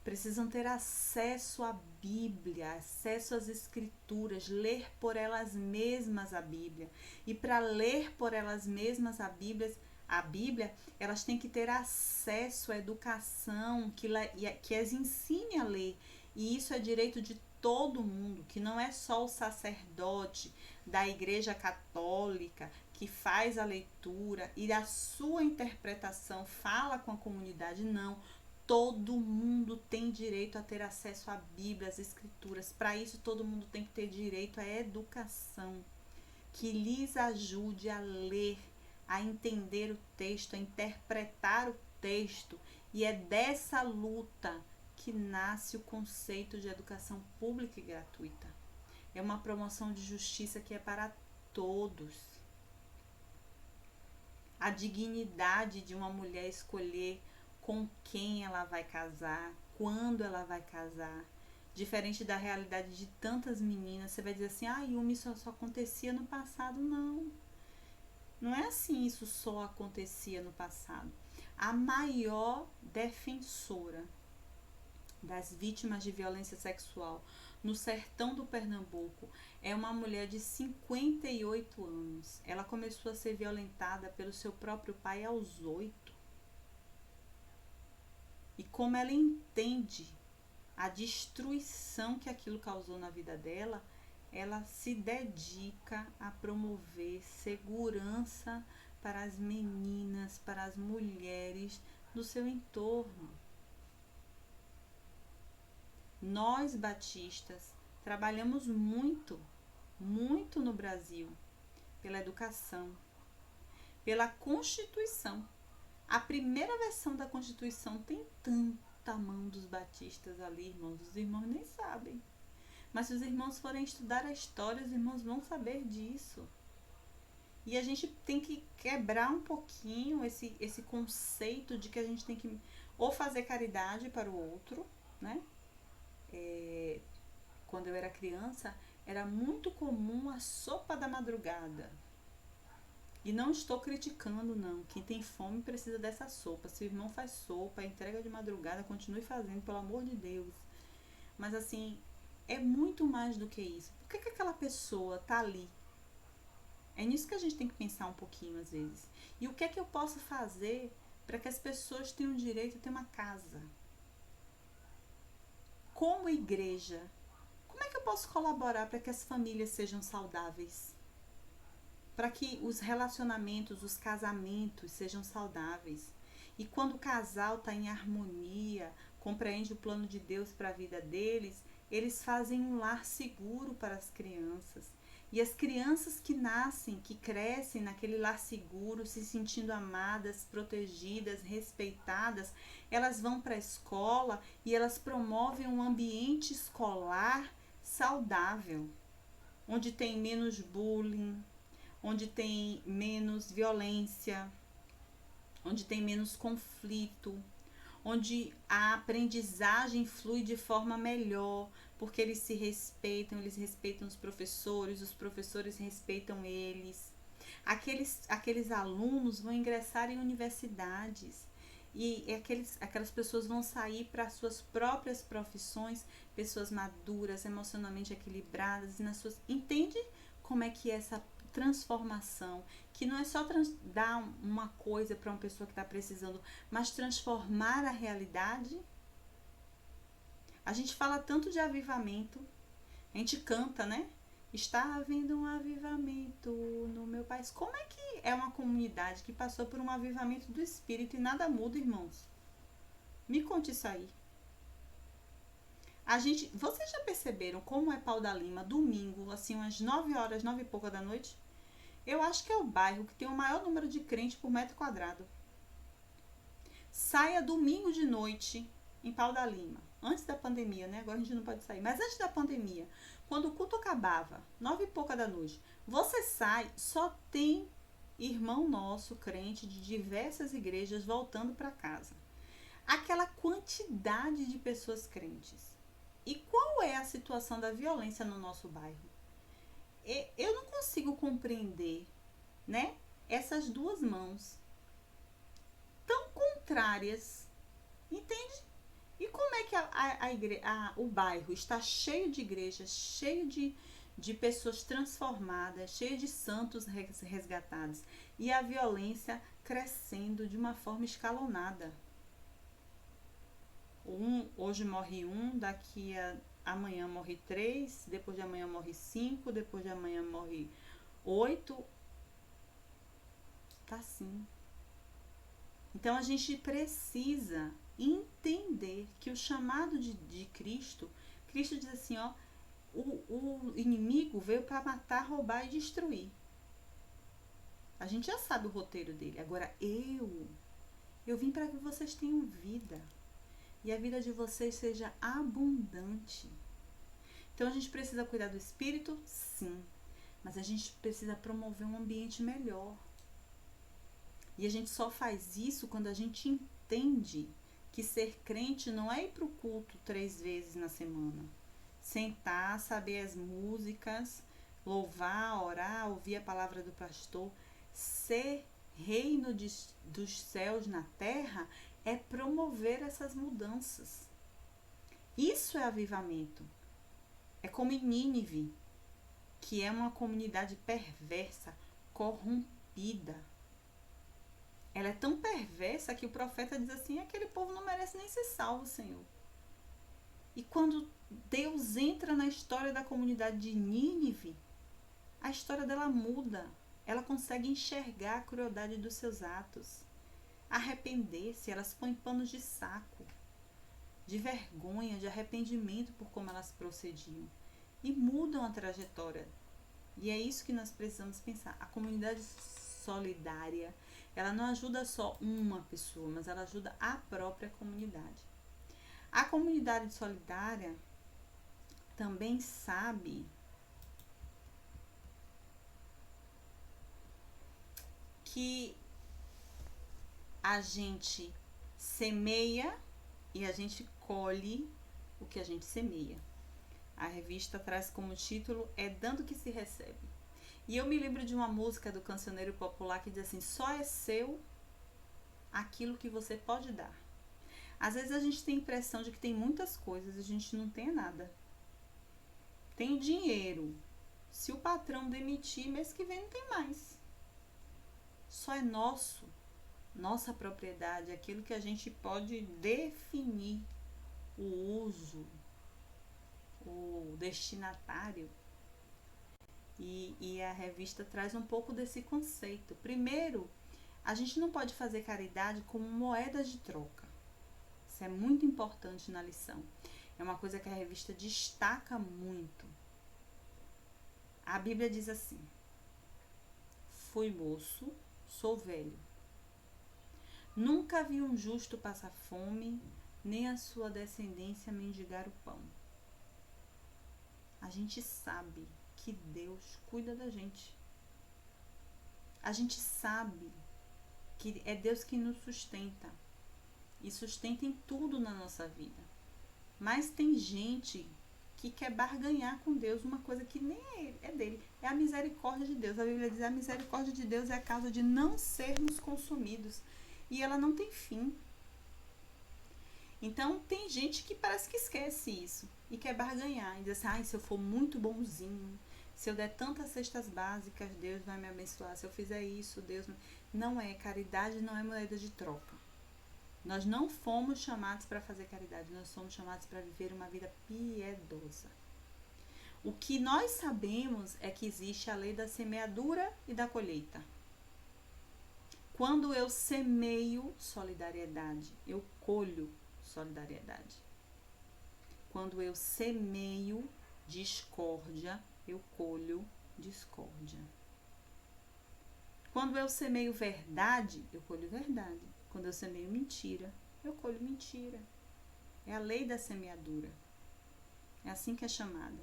precisam ter acesso à Bíblia, acesso às Escrituras, ler por elas mesmas a Bíblia. E para ler por elas mesmas a Bíblia, elas têm que ter acesso à educação que as ensine a ler. E isso é direito de todo mundo, que não é só o sacerdote da Igreja Católica que faz a leitura e a sua interpretação fala com a comunidade, não. Todo mundo tem direito a ter acesso à Bíblia, às Escrituras. Para isso, todo mundo tem que ter direito à educação que lhes ajude a ler, a entender o texto, a interpretar o texto. E é dessa luta que nasce o conceito de educação pública e gratuita. É uma promoção de justiça que é para todos. A dignidade de uma mulher escolher com quem ela vai casar, quando ela vai casar. Diferente da realidade de tantas meninas, você vai dizer assim, Yumi, isso só acontecia no passado. Não. Não é assim, isso só acontecia no passado. A maior defensora das vítimas de violência sexual no sertão do Pernambuco é uma mulher de 58 anos. Ela começou a ser violentada pelo seu próprio pai aos 8. E como ela entende a destruição que aquilo causou na vida dela, ela se dedica a promover segurança para as meninas, para as mulheres do seu entorno. Nós batistas trabalhamos muito no Brasil pela educação, pela Constituição. A primeira versão da Constituição tem tanta mão dos batistas ali, irmãos. Os irmãos nem sabem. Mas se os irmãos forem estudar a história, os irmãos vão saber disso. E a gente tem que quebrar um pouquinho esse conceito de que a gente tem que ou fazer caridade para o outro, né? Quando eu era criança, era muito comum a sopa da madrugada. E não estou criticando, não. Quem tem fome precisa dessa sopa. Se o irmão faz sopa, entrega de madrugada, continue fazendo, pelo amor de Deus. Mas assim, é muito mais do que isso. Por que aquela pessoa tá ali? É nisso que a gente tem que pensar um pouquinho, às vezes. E o que é que eu posso fazer para que as pessoas tenham direito a ter uma casa? Como igreja, como é que eu posso colaborar para que as famílias sejam saudáveis? Para que os relacionamentos, os casamentos sejam saudáveis. E quando o casal está em harmonia, compreende o plano de Deus para a vida deles, eles fazem um lar seguro para as crianças. E as crianças que nascem, que crescem naquele lar seguro, se sentindo amadas, protegidas, respeitadas, elas vão para a escola e elas promovem um ambiente escolar saudável. onde tem menos bullying, onde tem menos violência, onde tem menos conflito, onde a aprendizagem flui de forma melhor, porque eles respeitam os professores respeitam eles. Aqueles alunos vão ingressar em universidades e aquelas pessoas vão sair para suas próprias profissões, pessoas maduras, emocionalmente equilibradas e nas suas... Entende como é que é essa transformação, que não é só dar uma coisa para uma pessoa que está precisando, mas transformar a realidade? A gente fala tanto de avivamento, a gente canta, né? Está havendo um avivamento no meu país. Como é que é uma comunidade que passou por um avivamento do Espírito e nada muda, irmãos? Me conte isso aí. Vocês já perceberam como é Pau da Lima, domingo, assim, umas 9 horas, 9 e pouca da noite? Eu acho que é o bairro que tem o maior número de crentes por metro quadrado. Saia domingo de noite em Pau da Lima. Antes da pandemia, né? Agora a gente não pode sair. Mas antes da pandemia, quando o culto acabava, 9 e pouca da noite, você sai, só tem irmão nosso, crente de diversas igrejas voltando para casa. Aquela quantidade de pessoas crentes. E qual é a situação da violência no nosso bairro? Eu não consigo compreender, né? Essas duas mãos tão contrárias, entende? E como é que o bairro está cheio de igrejas, cheio de pessoas transformadas, cheio de santos resgatados, e a violência crescendo de uma forma escalonada. Hoje morre amanhã morre 3, depois de amanhã morre 5, depois de amanhã morre 8. Tá assim. Então a gente precisa entender que o chamado de Cristo diz assim, ó, o inimigo veio para matar, roubar e destruir. A gente já sabe o roteiro dele. Agora eu vim para que vocês tenham vida. E a vida de vocês seja abundante. Então a gente precisa cuidar do espírito? Sim. Mas a gente precisa promover um ambiente melhor. E a gente só faz isso quando a gente entende que ser crente não é ir para o culto 3 vezes na semana. Sentar, saber as músicas, louvar, orar, ouvir a palavra do pastor. Ser reino dos céus na terra é promover essas mudanças. Isso é avivamento. É como em Nínive, que é uma comunidade perversa, corrompida. Ela é tão perversa que o profeta diz assim, aquele povo não merece nem ser salvo, Senhor. E quando Deus entra na história da comunidade de Nínive, a história dela muda. Ela consegue enxergar a crueldade dos seus atos, arrepender-se. Elas põem panos de saco, de vergonha, de arrependimento por como elas procediam, e mudam a trajetória. E é isso que nós precisamos pensar. A comunidade solidária, ela não ajuda só uma pessoa, mas ela ajuda a própria comunidade. A comunidade solidária também sabe que a gente semeia e a gente colhe o que a gente semeia. A revista traz como título É Dando Que Se Recebe. E eu me lembro de uma música do cancioneiro popular que diz assim, só é seu aquilo que você pode dar. Às vezes a gente tem a impressão de que tem muitas coisas e a gente não tem nada. Tem dinheiro. Se o patrão demitir, mês que vem não tem mais. Só é nosso, nossa propriedade, aquilo que a gente pode definir o uso, o destinatário. E a revista traz um pouco desse conceito. Primeiro, a gente não pode fazer caridade como moeda de troca. Isso é muito importante na lição. É uma coisa que a revista destaca muito. A Bíblia diz assim, fui moço, sou velho. Nunca vi um justo passar fome, nem a sua descendência mendigar o pão. A gente sabe que Deus cuida da gente. A gente sabe que é Deus que nos sustenta e sustenta em tudo na nossa vida. Mas tem gente que quer barganhar com Deus uma coisa que nem é dele. É a misericórdia de Deus. A Bíblia diz que a misericórdia de Deus é a causa de não sermos consumidos. E ela não tem fim. Então tem gente que parece que esquece isso e quer barganhar. E diz assim, se eu for muito bonzinho, se eu der tantas cestas básicas, Deus vai me abençoar. Se eu fizer isso, Deus... Não é, caridade não é moeda de troca. Nós não fomos chamados para fazer caridade, nós somos chamados para viver uma vida piedosa. O que nós sabemos é que existe a lei da semeadura e da colheita. Quando eu semeio solidariedade, eu colho solidariedade. Quando eu semeio discórdia, eu colho discórdia. Quando eu semeio verdade, eu colho verdade. Quando eu semeio mentira, eu colho mentira. É a lei da semeadura. É assim que é chamada.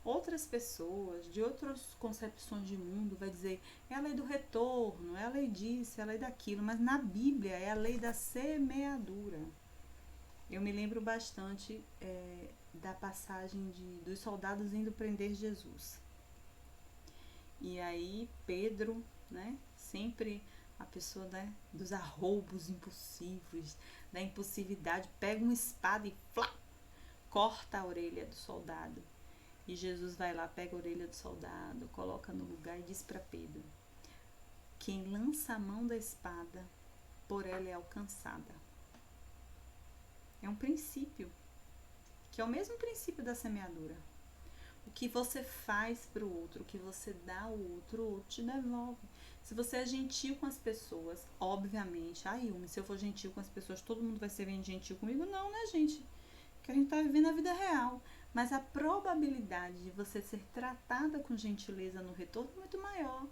Outras pessoas, de outras concepções de mundo, vai dizer, é a lei do retorno, é a lei disso, é a lei daquilo. Mas na Bíblia é a lei da semeadura. Eu me lembro bastante da passagem dos soldados indo prender Jesus. E aí Pedro, né, sempre a pessoa, né, dos arroubos impulsivos, da impulsividade, pega uma espada e flá, corta a orelha do soldado. E Jesus vai lá, pega a orelha do soldado, coloca no lugar e diz para Pedro, quem lança a mão da espada, por ela é alcançada. É um princípio, que é o mesmo princípio da semeadura. O que você faz para o outro, o que você dá ao outro, o outro te devolve. Se você é gentil com as pessoas, obviamente, se eu for gentil com as pessoas, todo mundo vai ser bem gentil comigo? Não, né, gente? Porque a gente tá vivendo a vida real. Mas a probabilidade de você ser tratada com gentileza no retorno é muito maior.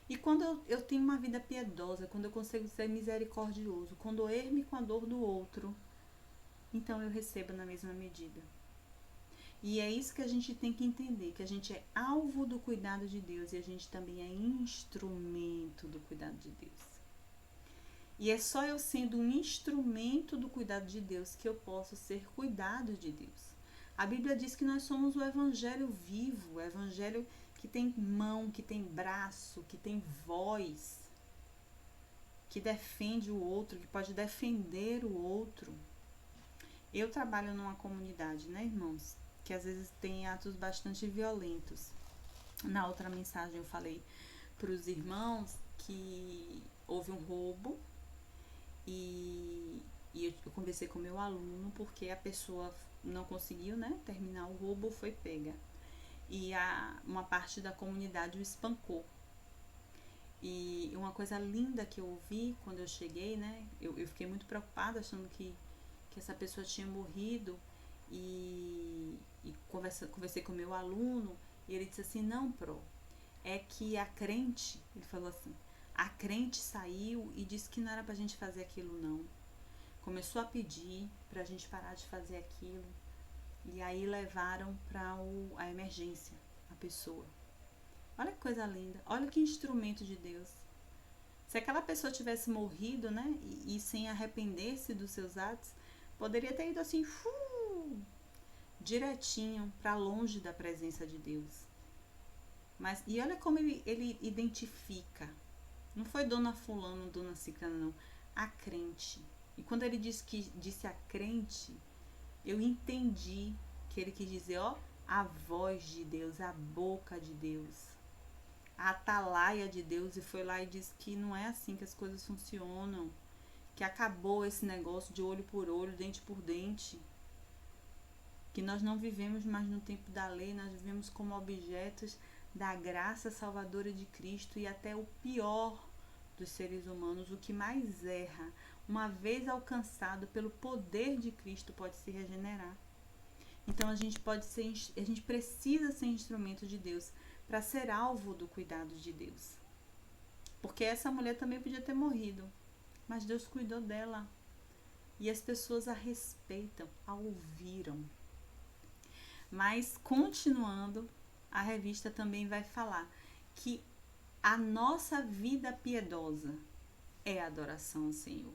E quando eu tenho uma vida piedosa, quando eu consigo ser misericordioso, quando eu ermo com a dor do outro, então eu recebo na mesma medida. E é isso que a gente tem que entender, que a gente é alvo do cuidado de Deus e a gente também é instrumento do cuidado de Deus. E é só eu sendo um instrumento do cuidado de Deus que eu posso ser cuidado de Deus. A Bíblia diz que nós somos o evangelho vivo, o evangelho que tem mão, que tem braço, que tem voz, que defende o outro, que pode defender o outro. Eu trabalho numa comunidade, né, irmãos? Que às vezes tem atos bastante violentos. Na outra mensagem eu falei para os irmãos que houve um roubo e eu conversei com meu aluno porque a pessoa não conseguiu, né, terminar o roubo, foi pega. E uma parte da comunidade o espancou. E uma coisa linda que eu ouvi quando eu cheguei, né, eu fiquei muito preocupada achando que essa pessoa tinha morrido. E conversei com o meu aluno e ele disse assim, não, Pro, é que a crente, ele falou assim, a crente saiu e disse que não era pra gente fazer aquilo não. Começou a pedir pra gente parar de fazer aquilo e aí levaram pra a emergência a pessoa. Olha que coisa linda, olha que instrumento de Deus. Se aquela pessoa tivesse morrido, né, e sem arrepender-se dos seus atos, poderia ter ido assim, direitinho para longe da presença de Deus. Mas e olha como ele identifica. Não foi dona fulano, dona ciclana, não. A crente. E quando ele disse a crente, eu entendi que ele quis dizer, a voz de Deus, a boca de Deus, a atalaia de Deus, e foi lá e disse que não é assim que as coisas funcionam, que acabou esse negócio de olho por olho, dente por dente, que nós não vivemos mais no tempo da lei, nós vivemos como objetos da graça salvadora de Cristo, e até o pior dos seres humanos, o que mais erra, uma vez alcançado pelo poder de Cristo, pode se regenerar. Então a gente precisa ser instrumento de Deus para ser alvo do cuidado de Deus. Porque essa mulher também podia ter morrido, mas Deus cuidou dela. E as pessoas a respeitam, a ouviram. Mas, continuando, a revista também vai falar que a nossa vida piedosa é adoração ao Senhor.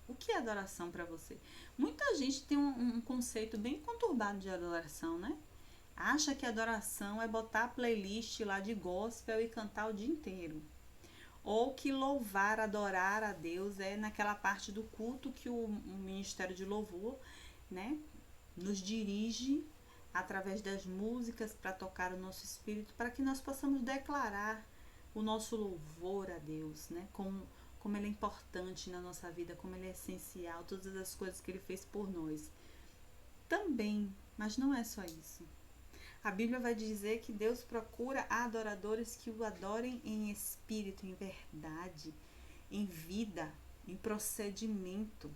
O que é adoração para você? Muita gente tem um conceito bem conturbado de adoração, né? Acha que adoração é botar a playlist lá de gospel e cantar o dia inteiro. Ou que louvar, adorar a Deus é naquela parte do culto que o Ministério de Louvor, né, nos dirige através das músicas para tocar o nosso espírito, para que nós possamos declarar o nosso louvor a Deus, né, como Ele é importante na nossa vida, como Ele é essencial, todas as coisas que Ele fez por nós. Também, mas não é só isso. A Bíblia vai dizer que Deus procura adoradores que o adorem em espírito, em verdade, em vida, em procedimento.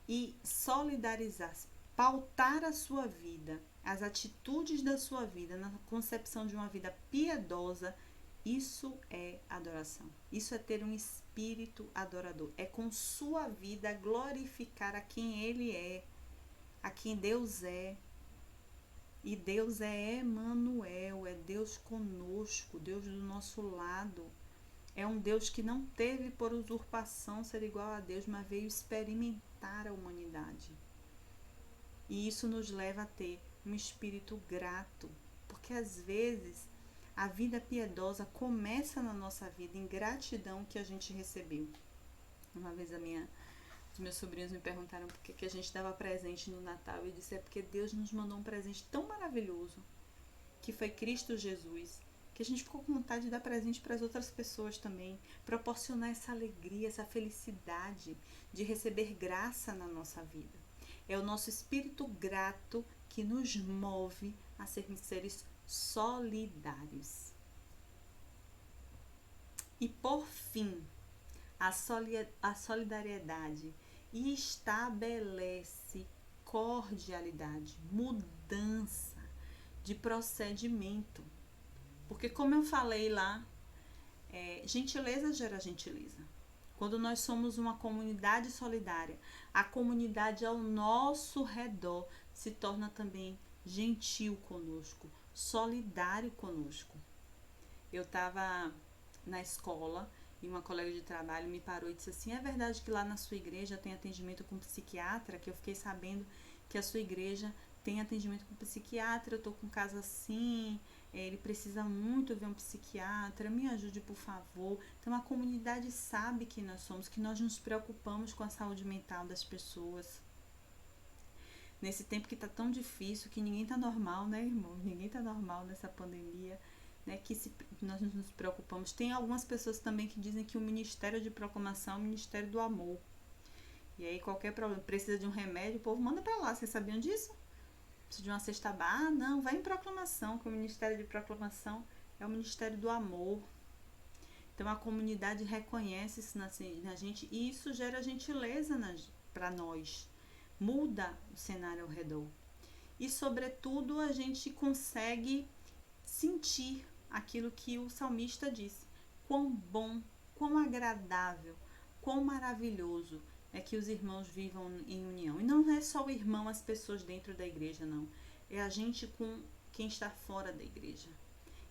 E solidarizar-se, pautar a sua vida, as atitudes da sua vida, na concepção de uma vida piedosa, isso é adoração. Isso é ter um espírito adorador. É com sua vida glorificar a quem Ele é, a quem Deus é. E Deus é Emanuel, é Deus conosco, Deus do nosso lado. É um Deus que não teve por usurpação ser igual a Deus, mas veio experimentar a humanidade. E isso nos leva a ter um espírito grato, porque às vezes a vida piedosa começa na nossa vida em gratidão que a gente recebeu. Uma vez os meus sobrinhos me perguntaram por que a gente dava presente no Natal. Eu disse, é porque Deus nos mandou um presente tão maravilhoso, que foi Cristo Jesus, que a gente ficou com vontade de dar presente para as outras pessoas também, proporcionar essa alegria, essa felicidade de receber graça na nossa vida. É o nosso espírito grato que nos move a sermos seres solidários. E por fim, a solidariedade estabelece cordialidade, mudança de procedimento. Porque como eu falei lá, gentileza gera gentileza. Quando nós somos uma comunidade solidária, a comunidade ao nosso redor se torna também gentil conosco, solidário conosco. Eu estava na escola e uma colega de trabalho me parou e disse assim, é verdade que lá na sua igreja tem atendimento com psiquiatra? Que eu fiquei sabendo que a sua igreja tem atendimento com psiquiatra, eu tô com um caso assim, ele precisa muito ver um psiquiatra, me ajude por favor. Então a comunidade sabe que nós nos preocupamos com a saúde mental das pessoas. Nesse tempo que tá tão difícil, que ninguém tá normal, né, irmão? Ninguém tá normal nessa pandemia, né? Nós nos preocupamos. Tem algumas pessoas também que dizem que o Ministério de Proclamação é o Ministério do Amor. E aí qualquer problema, precisa de um remédio, o povo manda pra lá. Vocês sabiam disso? Precisa de uma cesta básica? Ah, não, vai em proclamação, que o Ministério de Proclamação é o Ministério do Amor. Então a comunidade reconhece isso na gente e isso gera gentileza para nós. Muda o cenário ao redor. E sobretudo a gente consegue sentir aquilo que o salmista disse. Quão bom, quão agradável, quão maravilhoso é que os irmãos vivam em união. E não é só o irmão, as pessoas dentro da igreja, não. É a gente com quem está fora da igreja.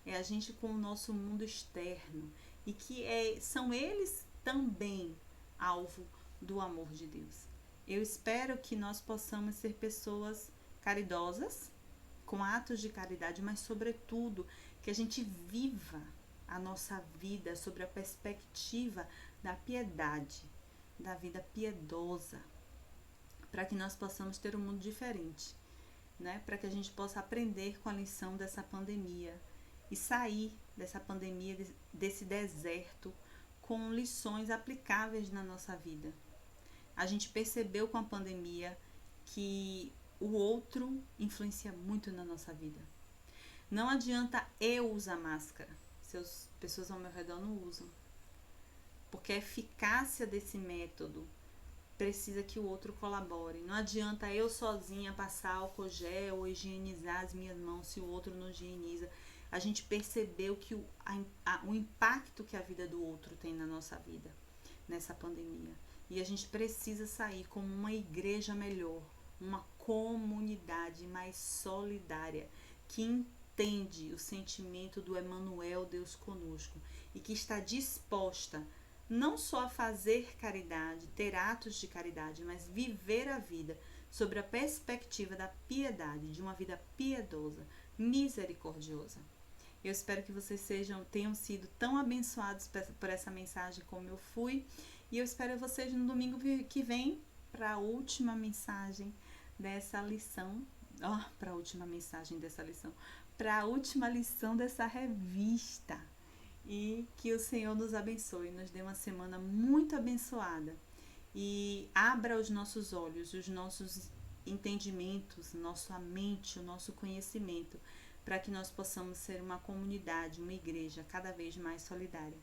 É a gente com o nosso mundo externo. E que são eles também alvo do amor de Deus. Eu espero que nós possamos ser pessoas caridosas, com atos de caridade, mas sobretudo que a gente viva a nossa vida sobre a perspectiva da piedade, da vida piedosa, para que nós possamos ter um mundo diferente, né? Para que a gente possa aprender com a lição dessa pandemia e sair dessa pandemia, desse deserto, com lições aplicáveis na nossa vida. A gente percebeu com a pandemia que o outro influencia muito na nossa vida. Não adianta eu usar máscara se as pessoas ao meu redor não usam. Porque a eficácia desse método precisa que o outro colabore. Não adianta eu sozinha passar álcool gel ou higienizar as minhas mãos se o outro não higieniza. A gente percebeu que o impacto que a vida do outro tem na nossa vida nessa pandemia. E a gente precisa sair como uma igreja melhor, uma comunidade mais solidária, que entende o sentimento do Emmanuel, Deus conosco, e que está disposta não só a fazer caridade, ter atos de caridade, mas viver a vida sobre a perspectiva da piedade, de uma vida piedosa, misericordiosa. Eu espero que vocês tenham sido tão abençoados por essa mensagem como eu fui, e eu espero vocês no domingo que vem para a última mensagem dessa lição. Para a última mensagem dessa lição, para a última lição dessa revista. E que o Senhor nos abençoe, nos dê uma semana muito abençoada e abra os nossos olhos, os nossos entendimentos, nossa mente, o nosso conhecimento, para que nós possamos ser uma comunidade, uma igreja cada vez mais solidária.